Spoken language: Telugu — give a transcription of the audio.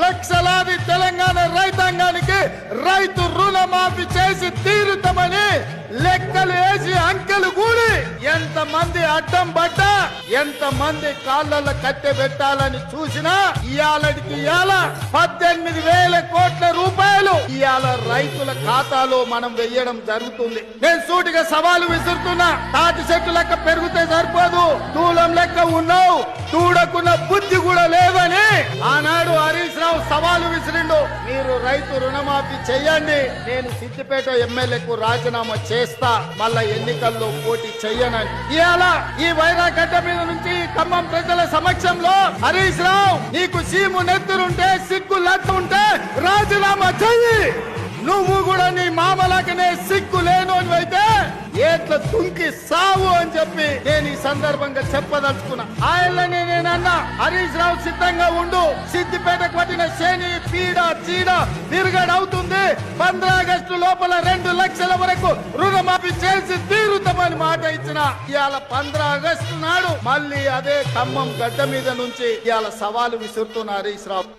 లక్షలాది తెలంగాణ రైతాంగానికి రైతు రుణమాఫీ చేసి తీరుతామని లెక్కలు వేసి అంకెలు కూడి ఎంత మంది అడ్డం పడ్డా ఎంత మంది కాళ్ళల్లో కట్టె పెట్టాలని చూసినా ఇయాలకి ఇయాల 18,000 కోట్ల రూపాయలు ఇయాల రైతుల ఖాతాలో మనం వెయ్యడం జరుగుతుంది. నేను సూటిగా సవాలు విసురుతున్నా, తాటి చెట్టు లెక్క పెరిగితే సరిపోదు, దూలం లెక్క ఉన్నావు, చూడకున్న బుద్ధి కూడా లేదని ఆనాడు హరీష్ రావు సవాలు విసిరిండు. మీరు రైతు రుణమాఫీ చెయ్యండి, నేను సిద్దిపేట ఎమ్మెల్యేకు రాజీనామా చేస్తా, మళ్ళా ఎన్నికల్లో పోటీ చెయ్యనని. ఇవాళ ఈ వైరాగడ్డ మీద నుంచి ఖమ్మం ప్రజల సమక్షంలో హరీష్ రావు, నీకు సీము నెత్తురుంటే సిగ్గు లత్తుంటే రాజీనామా చెయ్యి. నువ్వు కూడా నీ మామలాగానే సిగ్గు లేనోనివైతే ఏట్ల తుంకి సావు అని చెప్పి నేను ఈ సందర్భంగా చెప్పదలుచుకున్నా. ఆయననే నేనన్నా, హరీష్ రావు సిద్ధంగా ఉండు, సిద్దిపేటకు పట్టిన శని పీడ చీడ తిరగడవుతుంది, 15 ఆగస్టు లోపల 2 లక్షల వరకు రుణమాఫీ చేసి తీరుతామని మాట ఇచ్చిన. ఇవాళ 15 ఆగస్టు నాడు మళ్ళీ అదే ఖమ్మం గడ్డ మీద నుంచి ఇవాళ సవాలు విసురుతున్న హరీష్ రావు.